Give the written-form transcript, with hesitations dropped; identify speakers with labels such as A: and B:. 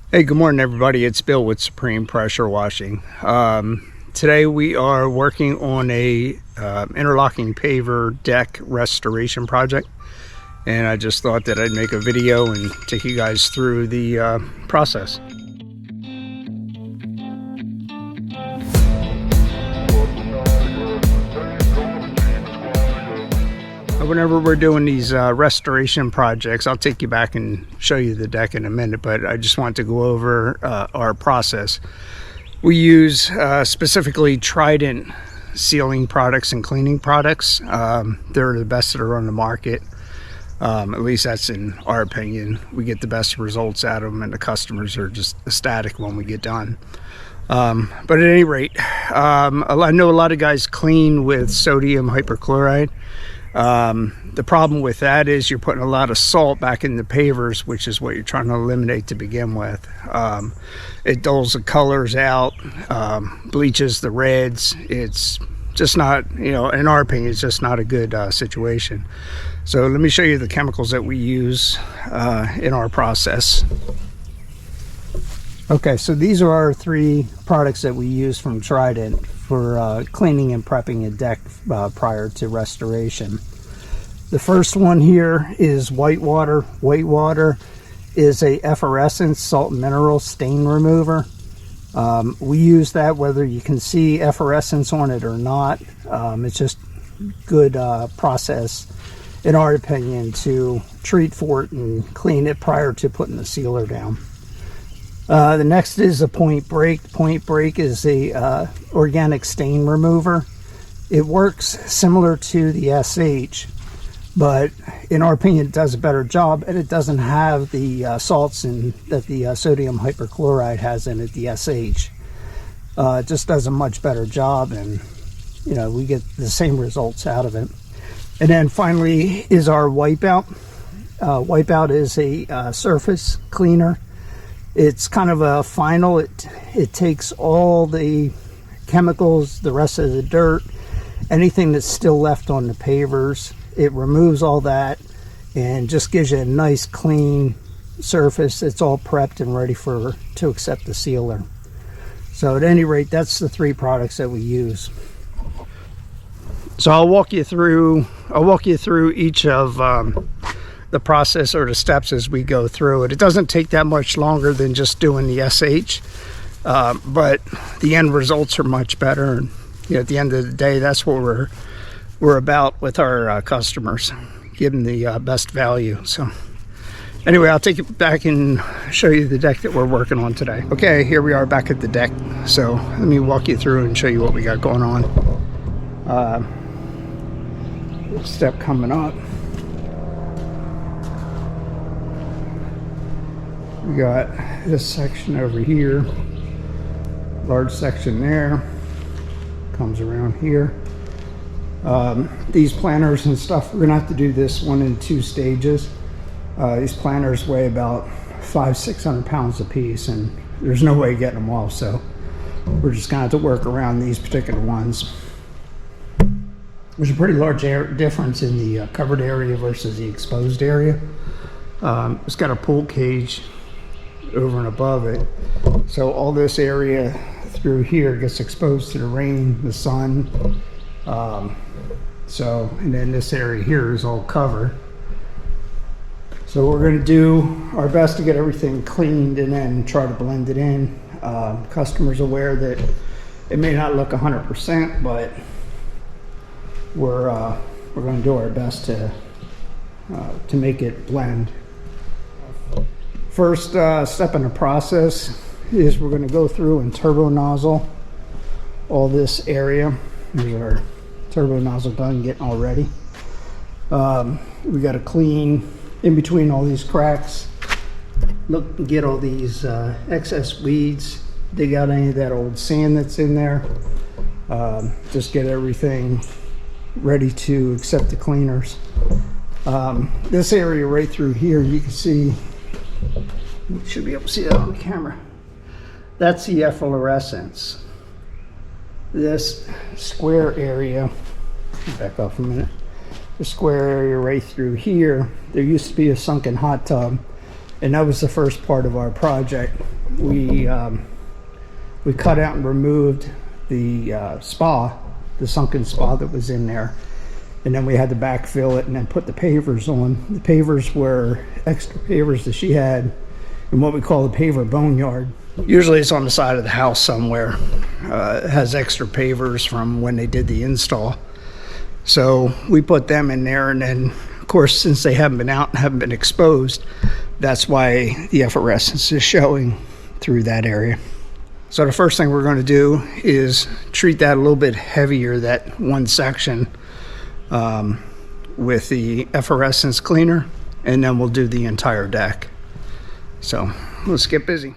A: Hey, good morning everybody. It's Bill with Supreme Pressure Washing. Today we are working on a interlocking paver deck restoration project, and I just thought that I'd make a video and take you guys through the process. Whenever we're doing these restoration projects, I'll take you back and show you the deck in a minute, but I just want to go over our process. We use specifically Trident sealing products and cleaning products. They're the best that are on the market. At least that's in our opinion. We get the best results out of them, and the customers are just ecstatic when we get done. But at any rate, I know a lot of guys clean with sodium hypochlorite. The problem with that is you're putting a lot of salt back in the pavers, which is what you're trying to eliminate to begin with. It dulls the colors out, bleaches the reds. It's just not, in our opinion, it's just not a good situation. So let me show you the chemicals that we use in our process. Okay, so these are our three products that we use from Trident for cleaning and prepping a deck prior to restoration. The first one here is white water. White water is a effervescent salt and mineral stain remover. We use that whether you can see effervescence on it or not. It's just good process, in our opinion, to treat for it and clean it prior to putting the sealer down. The next is a Point Break. Point Break is a organic stain remover. It works similar to the SH, but in our opinion it does a better job, and it doesn't have the salts that the sodium hypochlorite has in it, the SH. It just does a much better job, and we get the same results out of it. And then finally is our Wipeout. Wipeout is a surface cleaner. It's kind of a final. It takes all the chemicals, the rest of the dirt, anything that's still left on the pavers. It removes all that and just gives you a nice clean surface. It's all prepped and ready to accept the sealer. So at any rate, that's the three products that we use. So I'll walk you through each of the process or the steps as we go through it. It doesn't take that much longer than just doing the SH, but the end results are much better. And at the end of the day, that's what we're about with our customers, giving the best value. So anyway, I'll take you back and show you the deck that we're working on today. Okay, here we are back at the deck. So let me walk you through and show you what we got going on. Step coming up. We got this section over here, large section there, comes around here. These planters and stuff, we're gonna have to do this one in 2 stages. These planters weigh about 500-600 pounds a piece, and there's no way of getting them off, so we're just gonna have to work around these particular ones. There's a pretty large difference in the covered area versus the exposed area. It's got a pull cage over and above it, so all this area through here gets exposed to the rain, the sun, and then this area here is all covered. So we're going to do our best to get everything cleaned and then try to blend it in. Customers aware that it may not look 100%, but we're going to do our best to make it blend. First step in the process is we're going to go through and turbo nozzle all this area. There's our turbo nozzle gun getting all ready. We got to clean in between all these cracks. Look and get all these excess weeds. Dig out any of that old sand that's in there. Just get everything ready to accept the cleaners. This area right through here, you can see, you should be able to see that on the camera. That's the efflorescence. This square area, back off a minute, the square area right through here, there used to be a sunken hot tub, and that was the first part of our project. we cut out and removed the the sunken spa that was in there, and then we had to backfill it and then put the pavers on. The pavers were extra pavers that she had in what we call the paver boneyard. Usually it's on the side of the house somewhere. It has extra pavers from when they did the install. So we put them in there, and then of course, since they haven't been out and haven't been exposed, that's why the effervescence is showing through that area. So the first thing we're going to do is treat that a little bit heavier, that one section, with the effervescence cleaner, and then we'll do the entire deck. So let's get busy.